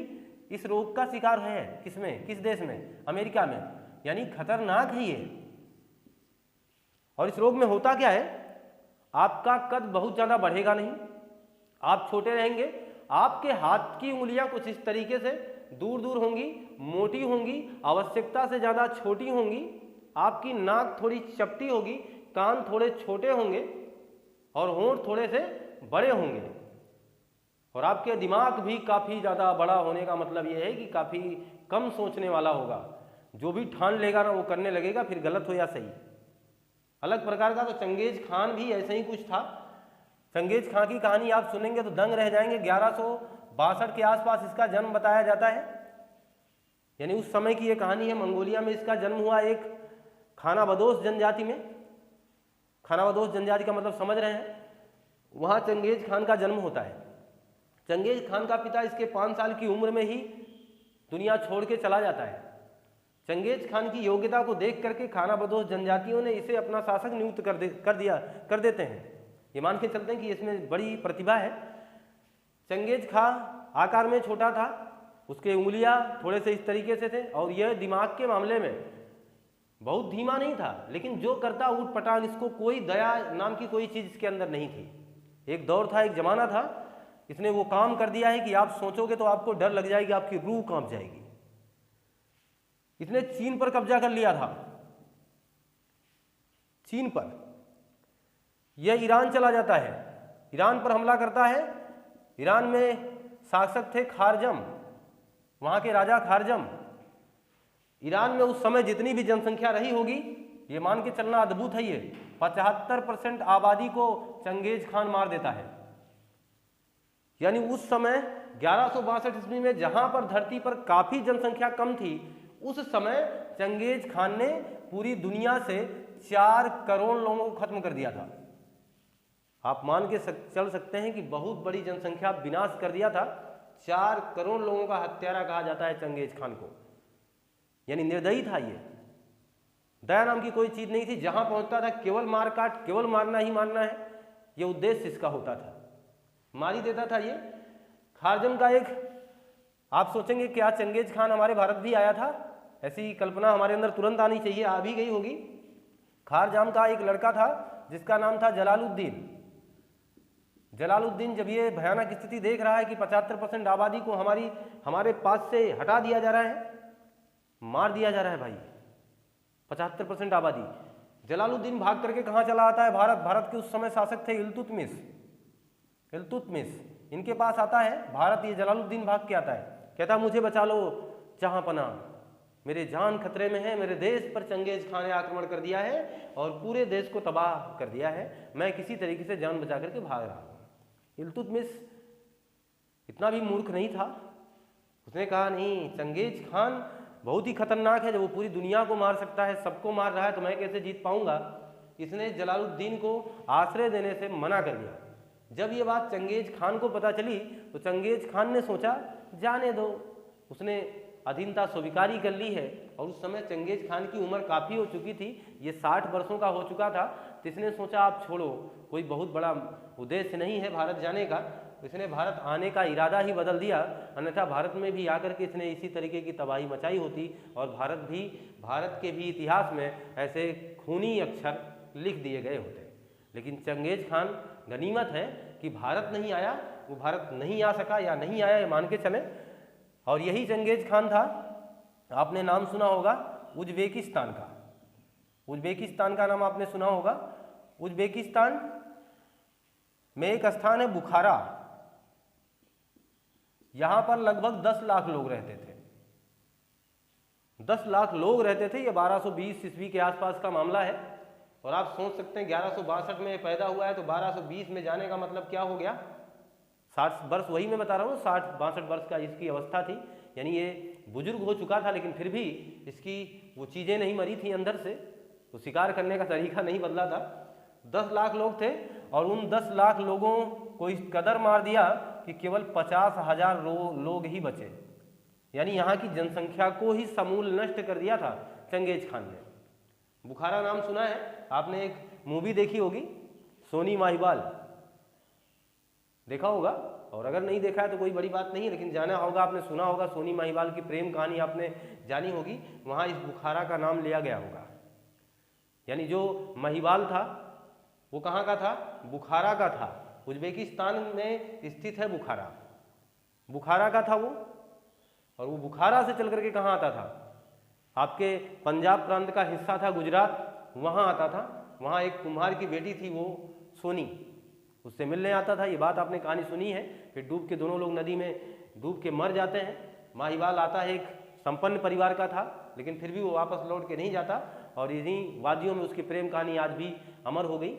Speaker 1: इस रोग का शिकार है। किसमें, किस देश में, अमेरिका में। यानी खतरनाक है ये। और इस रोग में होता क्या है, आपका कद बहुत ज़्यादा बढ़ेगा नहीं, आप छोटे रहेंगे, आपके हाथ की उंगलियां कुछ इस तरीके से दूर दूर होंगी, मोटी होंगी, आवश्यकता से ज़्यादा छोटी होंगी, आपकी नाक थोड़ी चपटी होगी, कान थोड़े छोटे होंगे और होंठ थोड़े से बड़े होंगे। और आपके दिमाग भी काफ़ी ज़्यादा बड़ा होने का मतलब यह है कि काफ़ी कम सोचने वाला होगा। जो भी ठान लेगा ना वो करने लगेगा, फिर गलत हो या सही, अलग प्रकार का। तो चंगेज खान भी ऐसे ही कुछ था। चंगेज खां की कहानी आप सुनेंगे तो दंग रह जाएंगे। 1162 के आसपास इसका जन्म बताया जाता है, यानी उस समय की ये कहानी है। मंगोलिया में इसका जन्म हुआ एक खानाबदोश जनजाति में। खानाबदोश जनजाति का मतलब समझ रहे हैं, वहाँ चंगेज खान का जन्म होता है। चंगेज खान का पिता इसके 5 साल की उम्र में ही दुनिया छोड़ के चला जाता है। चंगेज खान की योग्यता को देख करके खानाबदोश जनजातियों ने इसे अपना शासक नियुक्त कर देते हैं। ये मान के चलते हैं कि इसमें बड़ी प्रतिभा है। चंगेज खां आकार में छोटा था, उसके उंगलियां थोड़े से इस तरीके से थे, और यह दिमाग के मामले में बहुत धीमा नहीं था, लेकिन जो करता ऊट पटांग, इसको कोई दया नाम की कोई चीज़ इसके अंदर नहीं थी। एक दौर था, एक जमाना था, इसने वो काम कर दिया है कि आप सोचोगे तो आपको डर लग जाएगी, आपकी रूह कांप जाएगी। इसने चीन पर कब्जा कर लिया था, चीन पर। यह ईरान चला जाता है, ईरान पर हमला करता है। ईरान में शासक थे खारजम, वहाँ के राजा खारजम। ईरान में उस समय जितनी भी जनसंख्या रही होगी, ये मान के चलना अद्भुत है, ये 75% आबादी को चंगेज खान मार देता है। यानी उस समय 1162 ईस्वी में जहाँ पर धरती पर काफ़ी जनसंख्या कम थी, उस समय चंगेज खान ने पूरी दुनिया से 4 करोड़ लोगों को खत्म कर दिया था। आप मान के चल सकते हैं कि बहुत बड़ी जनसंख्या विनाश कर दिया था। 4 करोड़ लोगों का हत्यारा कहा जाता है चंगेज खान को। यानी निर्दयी था ये, दया नाम की कोई चीज़ नहीं थी। जहां पहुंचता था केवल मार काट, केवल मारना ही मारना है, ये उद्देश्य इसका होता था, मार ही देता था ये। खारजम का एक, आप सोचेंगे क्या चंगेज खान हमारे भारत भी आया था, ऐसी कल्पना हमारे अंदर तुरंत आनी चाहिए, आ भी गई होगी। खारजाम का एक लड़का था जिसका नाम था जलालुद्दीन। जलालुद्दीन जब ये भयानक स्थिति देख रहा है कि 75% आबादी को हमारे पास से हटा दिया जा रहा है, मार दिया जा रहा है भाई, 75% आबादी। जलालुद्दीन भाग करके कहाँ चला आता है, भारत के उस समय शासक थे इल्तुतमिश। इनके पास आता है भारत। ये जलालुद्दीन भाग के आता है, कहता मुझे बचा लो जहां पना, मेरे जान खतरे में है, मेरे देश पर चंगेज खान ने आक्रमण कर दिया है और पूरे देश को तबाह कर दिया है, मैं किसी तरीके से जान बचा करके भाग रहा हूँ। इल्तुतमिश इतना भी मूर्ख नहीं था, उसने कहा नहीं, चंगेज खान बहुत ही खतरनाक है, जब वो पूरी दुनिया को मार सकता है, सबको मार रहा है, तो मैं कैसे जीत पाऊंगा। इसने जलालुद्दीन को आश्रय देने से मना कर दिया। जब ये बात चंगेज खान को पता चली तो चंगेज खान ने सोचा जाने दो, उसने अधीनता स्वीकारी कर ली है। और उस समय चंगेज खान की उम्र काफ़ी हो चुकी थी, ये 60 वर्षों का हो चुका था। तो इसने सोचा आप छोड़ो, कोई बहुत बड़ा उद्देश्य नहीं है भारत जाने का। इसने भारत आने का इरादा ही बदल दिया, अन्यथा भारत में भी आकर के इसने इसी तरीके की तबाही मचाई होती और भारत के भी इतिहास में ऐसे खूनी अक्षर लिख दिए गए होते। लेकिन चंगेज खान, गनीमत है कि भारत नहीं आया, वो भारत नहीं आ सका या नहीं आया, ये मान के चले। और यही चंगेज खान था, आपने नाम सुना होगा उज्बेकिस्तान का। उज्बेकिस्तान का नाम आपने सुना होगा। उज्बेकिस्तान में एक स्थान है बुखारा, यहां पर लगभग 10 लाख लोग रहते थे। 10 लाख लोग रहते थे। ये 1220 ईस्वी के आसपास का मामला है। और आप सोच सकते हैं 1162 में पैदा हुआ है तो 1220 में जाने का मतलब क्या हो गया, 60 वर्ष, वही मैं बता रहा हूँ, 60-62 वर्ष का इसकी अवस्था थी। यानी ये बुजुर्ग हो चुका था, लेकिन फिर भी इसकी वो चीज़ें नहीं मरी थी अंदर से, तो शिकार करने का तरीका नहीं बदला था। 10 लाख लोग थे और उन 10 लाख लोगों को इस कदर मार दिया कि केवल 50,000 लोग ही बचे। यानी यहाँ की जनसंख्या को ही समूल नष्ट कर दिया था चंगेज खान ने। बुखारा नाम सुना है आपने, एक मूवी देखी होगी सोनी माहिवाल, देखा होगा, और अगर नहीं देखा है तो कोई बड़ी बात नहीं है, लेकिन जाना होगा, आपने सुना होगा, सोनी माहिवाल की प्रेम कहानी आपने जानी होगी, वहाँ इस बुखारा का नाम लिया गया होगा। यानी जो महिवाल था वो कहाँ का था, बुखारा का था। उज्बेकिस्तान में स्थित है बुखारा, बुखारा का था वो। और वो बुखारा से चल करके कहाँ आता था, आपके पंजाब प्रांत का हिस्सा था गुजरात, वहाँ आता था। वहाँ एक कुम्हार की बेटी थी वो सोनी, उससे मिलने आता था। ये बात आपने कहानी सुनी है। फिर डूब के दोनों लोग नदी में डूब के मर जाते हैं। माहिवाल आता है, एक संपन्न परिवार का था, लेकिन फिर भी वो वापस लौट के नहीं जाता। और इन्हीं वादियों में उसकी प्रेम कहानी आज भी अमर हो गई।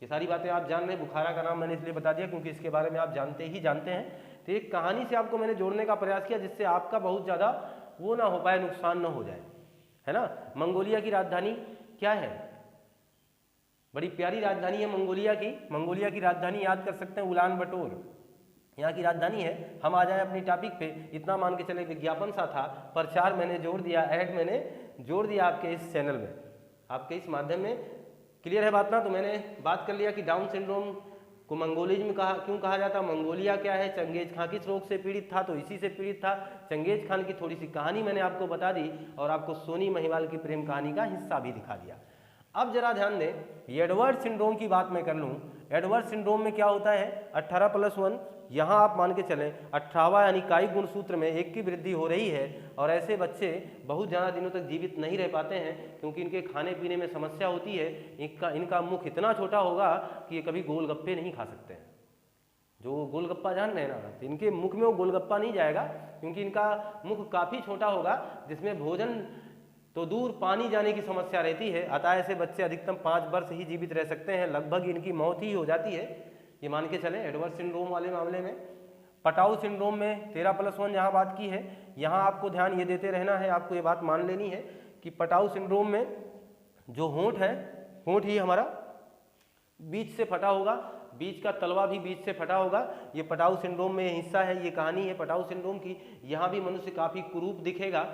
Speaker 1: ये सारी बातें आप जान रहे हैं। बुखारा का नाम मैंने इसलिए बता दिया क्योंकि इसके बारे में आप जानते ही जानते हैं। तो एक कहानी से आपको मैंने जोड़ने का प्रयास किया जिससे आपका बहुत ज़्यादा वो ना हो पाए, नुकसान ना हो जाए, है ना। मंगोलिया की राजधानी क्या है, बड़ी प्यारी राजधानी है मंगोलिया की। मंगोलिया की राजधानी याद कर सकते हैं, उलान बटोर यहाँ की राजधानी है। हम आ जाए अपनी टॉपिक पे। इतना मान के चले, विज्ञापन सा था, प्रचार मैंने जोड़ दिया, ऐड मैंने जोड़ दिया आपके इस चैनल में, आपके इस माध्यम में। क्लियर है बात ना। तो मैंने बात कर लिया कि डाउन सिंड्रोम को मंगोलिज्म क्यों कहा जाता। मंगोलिया क्या है, चंगेज खान किस रोग से पीड़ित था, तो इसी से पीड़ित था। चंगेज खान की थोड़ी सी कहानी मैंने आपको बता दी और आपको सोनी महिवाल की प्रेम कहानी का हिस्सा भी दिखा दिया। अब जरा ध्यान दें, एडवर्ड सिंड्रोम की बात मैं कर लूँ। एडवर्ड सिंड्रोम में क्या होता है, 18+1, यहाँ आप मान के चलें 18वां यानी कायिक गुणसूत्र में 1 की वृद्धि हो रही है। और ऐसे बच्चे बहुत ज़्यादा दिनों तक जीवित नहीं रह पाते हैं क्योंकि इनके खाने पीने में समस्या होती है। इनका मुख इतना छोटा होगा कि ये कभी गोलगप्पे नहीं खा सकते हैं। जो गोलगप्पा जान रहे हैं ना, तो इनके मुख में वो गोलगप्पा नहीं जाएगा क्योंकि इनका मुख काफ़ी छोटा होगा, जिसमें भोजन तो दूर पानी जाने की समस्या रहती है। अतः ऐसे बच्चे अधिकतम 5 वर्ष ही जीवित रह सकते हैं, लगभग इनकी मौत ही हो जाती है। ये मान के चलें एडवर्ड सिंड्रोम वाले मामले में। पटाऊ सिंड्रोम में 13+1 जहाँ बात की है, यहाँ आपको ध्यान ये देते रहना है, आपको ये बात मान लेनी है कि पटाऊ सिंड्रोम में जो होंठ है, होंठ ही हमारा बीच से फटा होगा, बीच का तलवा भी बीच से फटा होगा। ये पटाऊ सिंड्रोम में हिस्सा है, ये कहानी है पटाऊ सिंड्रोम की। यहाँ भी मनुष्य काफ़ी कुरूप दिखेगा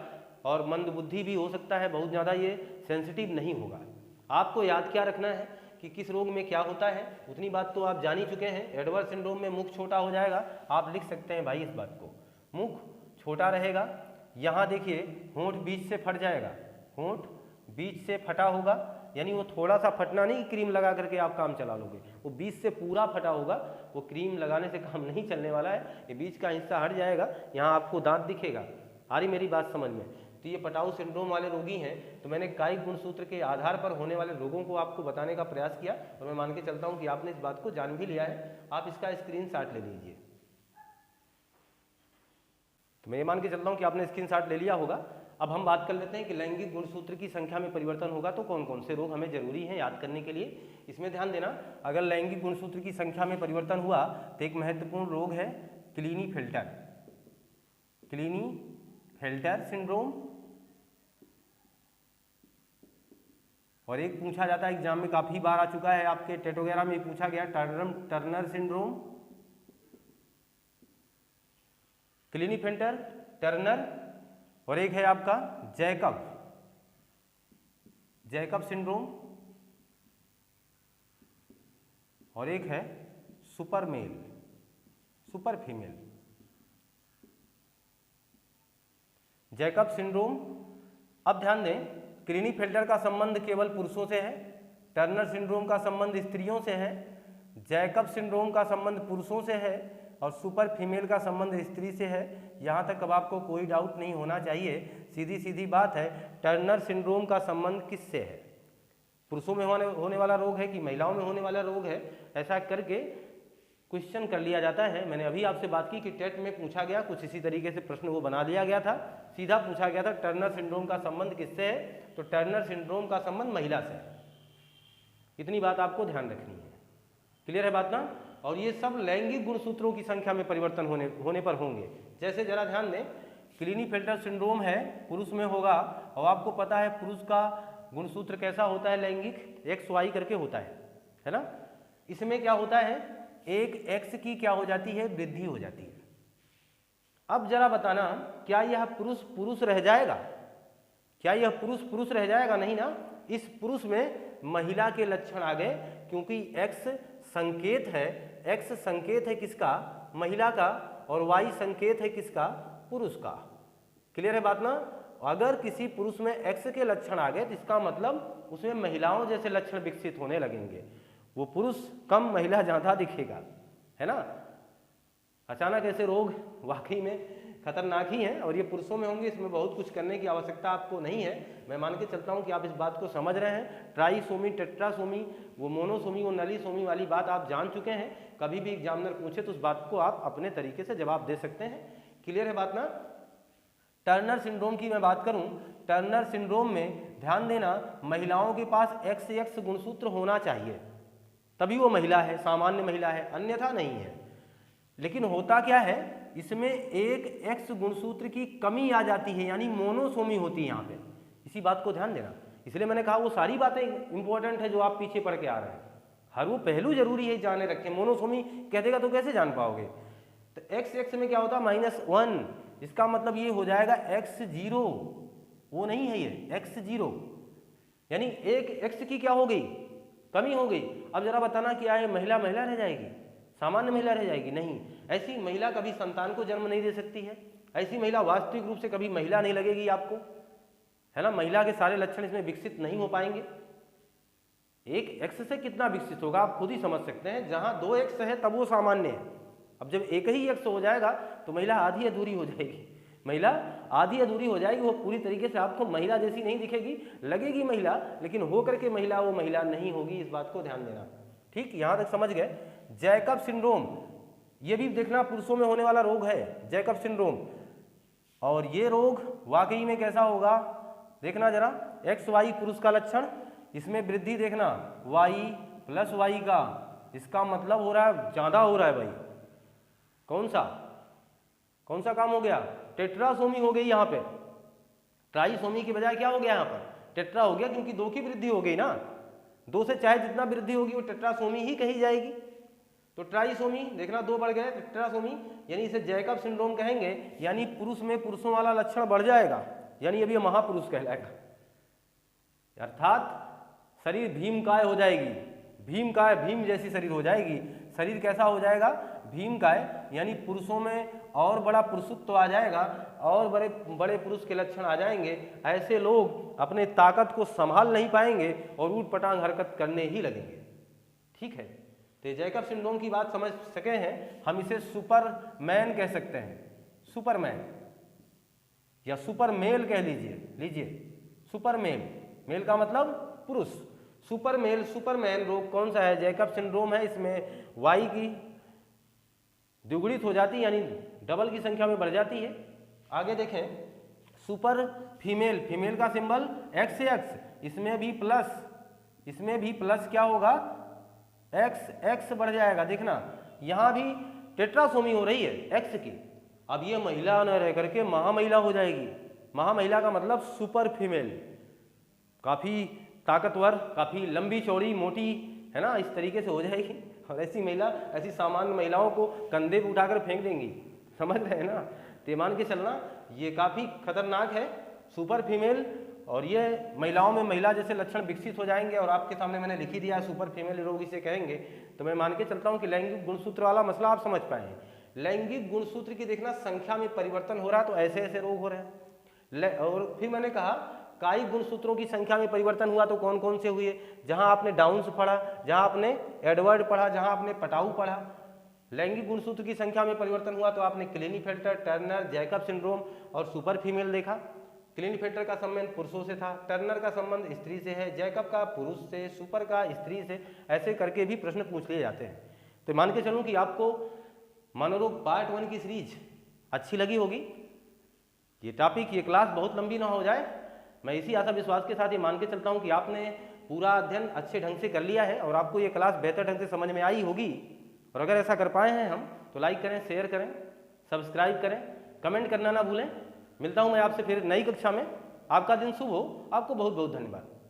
Speaker 1: और मंदबुद्धि भी हो सकता है, बहुत ज़्यादा ये सेंसिटिव नहीं होगा। आपको याद क्या रखना है कि किस रोग में क्या होता है, उतनी बात तो आप जान ही चुके हैं। एडवर्ड सिंड्रोम में मुख छोटा हो जाएगा, आप लिख सकते हैं भाई इस बात को, मुख छोटा रहेगा। यहाँ देखिए होंठ बीच से फट जाएगा, होंठ बीच से फटा होगा, यानी वो थोड़ा सा फटना नहीं क्रीम लगा करके आप काम चला लोगे, वो बीच से पूरा फटा होगा। वो क्रीम लगाने से काम नहीं चलने वाला है, ये बीच का हिस्सा हट जाएगा। यहाँ आपको दांत दिखेगा। आ रही मेरी बात समझ में। तो ये पटाऊ सिंड्रोम वाले रोगी हैं। तो मैंने कायिक गुणसूत्र के आधार पर होने वाले रोगों को आपको बताने का प्रयास किया और मैं मान के चलता हूं कि आपने इस बात को जान भी लिया है। आप इसका स्क्रीनशॉट ले लीजिए। तो मैं ये मान के चलता हूं कि आपने स्क्रीनशॉट ले लिया होगा। अब हम बात कर लेते हैं कि लैंगिक गुणसूत्र की संख्या में परिवर्तन होगा तो कौन कौन से रोग हमें जरूरी है याद करने के लिए। इसमें ध्यान देना, अगर लैंगिक गुणसूत्र की संख्या में परिवर्तन हुआ तो एक महत्वपूर्ण रोग है क्लीनीफेल्टर, क्लीनीफेल्टर सिंड्रोम। और एक पूछा जाता है एग्जाम में, काफी बार आ चुका है, आपके टेट वगैरह में पूछा गया, टर्नर सिंड्रोम, क्लीनीफेल्टर, टर्नर। और एक है आपका जैकब सिंड्रोम। और एक है सुपर फीमेल। Jacob syndrome. अब ध्यान दें, क्लीनीफेल्टर का संबंध केवल पुरुषों से है, टर्नर सिंड्रोम का संबंध स्त्रियों से है, जैकब सिंड्रोम का संबंध पुरुषों से है और सुपर फीमेल का संबंध स्त्री से है। यहाँ तक अब आपको कोई डाउट नहीं होना चाहिए, सीधी सीधी बात है। टर्नर सिंड्रोम का संबंध किससे है? पुरुषों में होने वाला रोग है कि महिलाओं में होने वाला रोग है, ऐसा करके क्वेश्चन कर लिया जाता है। मैंने अभी आपसे बात की कि टेट में पूछा गया, कुछ इसी तरीके से प्रश्न वो बना दिया गया था। सीधा पूछा गया था टर्नर सिंड्रोम का संबंध किससे है, तो टर्नर सिंड्रोम का संबंध महिला से है। इतनी बात आपको ध्यान रखनी है। क्लियर है बात ना। और ये सब लैंगिक गुणसूत्रों की संख्या में परिवर्तन होने पर होंगे। जैसे जरा ध्यान दें, क्लीनीफेल्टर सिंड्रोम है, पुरुष में होगा, और आपको पता है पुरुष का गुणसूत्र कैसा होता है, लैंगिक XY करके होता है ना। इसमें क्या होता है, एक X की क्या हो जाती है, वृद्धि हो जाती है। अब जरा बताना, क्या यह पुरुष पुरुष रह जाएगा, क्या यह पुरुष पुरुष रह जाएगा, नहीं ना। इस पुरुष में महिला के लक्षण आ गए, क्योंकि X संकेत है, X संकेत है किसका, महिला का, और Y संकेत है किसका, पुरुष का। क्लियर है बात ना। अगर किसी पुरुष में X के लक्षण आ गए तो इसका मतलब उसमें महिलाओं जैसे लक्षण विकसित होने लगेंगे। वो पुरुष कम, महिला ज़्यादा दिखेगा, है ना। अचानक ऐसे रोग वाकई में खतरनाक ही हैं, और ये पुरुषों में होंगे, इसमें बहुत कुछ करने की आवश्यकता आपको नहीं है। मैं मान के चलता हूँ कि आप इस बात को समझ रहे हैं। ट्राइसोमी, टेट्रासोमी, वो मोनोसोमी, वो नलीसोमी वाली बात आप जान चुके हैं। कभी भी एग्जामिनर पूछे तो उस बात को आप अपने तरीके से जवाब दे सकते हैं। क्लियर है बात ना। टर्नर सिंड्रोम की मैं बात करूं, टर्नर सिंड्रोम में ध्यान देना, महिलाओं के पास XX गुणसूत्र होना चाहिए, तभी वो महिला है, सामान्य महिला है, अन्यथा नहीं है। लेकिन होता क्या है, इसमें एक X गुणसूत्र की कमी आ जाती है, यानी मोनोसोमी होती है यहाँ पे। इसी बात को ध्यान देना। इसलिए मैंने कहा वो सारी बातें इंपॉर्टेंट है जो आप पीछे पढ़ के आ रहे हैं, हर वो पहलू जरूरी है जाने रखें। मोनोसोमी कह देगा तो कैसे जान पाओगे। तो XX में क्या होता है, -1, इसका मतलब ये हो जाएगा X0, वो नहीं है ये X0, यानी एक X की क्या हो गई, कमी हो गई। अब जरा बताना क्या है, महिला महिला रह जाएगी, सामान्य महिला रह जाएगी, नहीं। ऐसी महिला कभी संतान को जन्म नहीं दे सकती है, ऐसी महिला वास्तविक रूप से कभी महिला नहीं लगेगी आपको, है ना। महिला के सारे लक्षण इसमें विकसित नहीं हो पाएंगे। एक X से कितना विकसित होगा आप खुद ही समझ सकते हैं। जहां 2 X है तब वो सामान्य है। अब जब एक ही X हो जाएगा तो महिला आधी अधूरी हो जाएगी, महिला आधी अधूरी हो जाएगी। वो पूरी तरीके से आपको महिला जैसी नहीं दिखेगी, लगेगी महिला, लेकिन हो करके महिला वो महिला नहीं होगी। इस बात को ध्यान देना, ठीक। यहां तक समझ गए। जैकब सिंड्रोम, ये भी देखना पुरुषों में होने वाला रोग है, जैकब सिंड्रोम। और ये रोग वाकई में कैसा होगा, देखना जरा। XY पुरुष का लक्षण, इसमें वृद्धि देखना Y+Y का, इसका मतलब हो रहा है ज्यादा हो रहा है भाई। कौन सा काम हो गया, टेट्रासोमी हो गई यहाँ पे। ट्राइसोमी की बजाय क्या हो गया यहाँ पर, टेट्रा हो गया, क्योंकि 2 की वृद्धि हो गई ना। 2 से चाहे जितना वृद्धि होगी वो टेट्रासोमी ही कही जाएगी। तो ट्राइसोमी देखना 2 बढ़ गए, टेट्रासोमी, यानी इसे जैकब सिंड्रोम कहेंगे। यानी पुरुष में पुरुषों वाला लक्षण बढ़ जाएगा, यानी अभी महापुरुष कहलाएगा, अर्थात शरीर भीमकाय हो जाएगी, भीमकाय, भीम जैसी शरीर हो जाएगी। शरीर कैसा हो जाएगा, भीमकाय, यानी पुरुषों में और बड़ा पुरुषत्व आ जाएगा, और बड़े बड़े पुरुष के लक्षण आ जाएंगे। ऐसे लोग अपने ताकत को संभाल नहीं पाएंगे और ऊट पटांग हरकत करने ही लगेंगे, ठीक है। तो जैकब सिंड्रोम की बात समझ सके हैं। हम इसे सुपरमैन कह सकते हैं, सुपरमैन या सुपरमेल कह लीजिए सुपरमेल, मेल का मतलब पुरुष। सुपरमेल, सुपरमैन रोग कौन सा है, जैकब सिंड्रोम है। इसमें Y की द्विगुणित हो जाती है, यानी डबल की संख्या में बढ़ जाती है। आगे देखें, सुपर फीमेल, फीमेल का सिंबल XX, इसमें भी प्लस क्या होगा, XX बढ़ जाएगा। देखना यहाँ भी टेट्रासोमी हो रही है X की। अब ये महिला न रह करके महामहिला हो जाएगी। महामहिला का मतलब सुपर फीमेल, काफ़ी ताकतवर, काफ़ी लंबी चौड़ी मोटी, है ना, इस तरीके से हो जाएगी। और ऐसी महिला, ऐसी सामान्य महिलाओं को कंधे पे उठाकर फेंक देंगी, समझ रहे हैं ना। तो मान के चलना ये काफ़ी खतरनाक है, सुपर फीमेल। और ये महिलाओं में महिला जैसे लक्षण विकसित हो जाएंगे। और आपके सामने मैंने लिख ही दिया है, सुपर फीमेल रोग इसे कहेंगे। तो मैं मान के चलता हूँ कि लैंगिक गुणसूत्र वाला मसला आप समझ पाए हैं। लैंगिक गुणसूत्र की देखना संख्या में परिवर्तन हो रहा है, तो ऐसे ऐसे रोग हो रहे हैं। और फिर मैंने कहा कायिक गुणसूत्रों की संख्या में परिवर्तन हुआ, तो कौन कौन से हुए, जहां आपने डाउन्स पढ़ा, जहां आपने एडवर्ड पढ़ा, जहां आपने पटाऊ पढ़ा। लैंगिक गुणसूत्र की संख्या में परिवर्तन हुआ तो आपने क्लीनीफेल्टर, टर्नर, जैकब सिंड्रोम और सुपर फीमेल देखा। क्लिनफेल्टर का संबंध पुरुषों से था, टर्नर का संबंध स्त्री से है, जैकब का पुरुष से, सुपर का स्त्री से, ऐसे करके भी प्रश्न पूछ लिए जाते हैं। तो मान के चलूँ कि आपको मनोरोग पार्ट 1 की सीरीज अच्छी लगी होगी। ये टॉपिक, ये क्लास बहुत लंबी ना हो जाए, मैं इसी आशा विश्वास के साथ ये मान के चलता हूँ कि आपने पूरा अध्ययन अच्छे ढंग से कर लिया है और आपको ये क्लास बेहतर ढंग से समझ में आई होगी। और अगर ऐसा कर पाए हैं हम तो लाइक करें, शेयर करें, सब्सक्राइब करें, कमेंट करना ना भूलें। मिलता हूँ मैं आपसे फिर नई कक्षा में। आपका दिन शुभ हो। आपको बहुत बहुत धन्यवाद।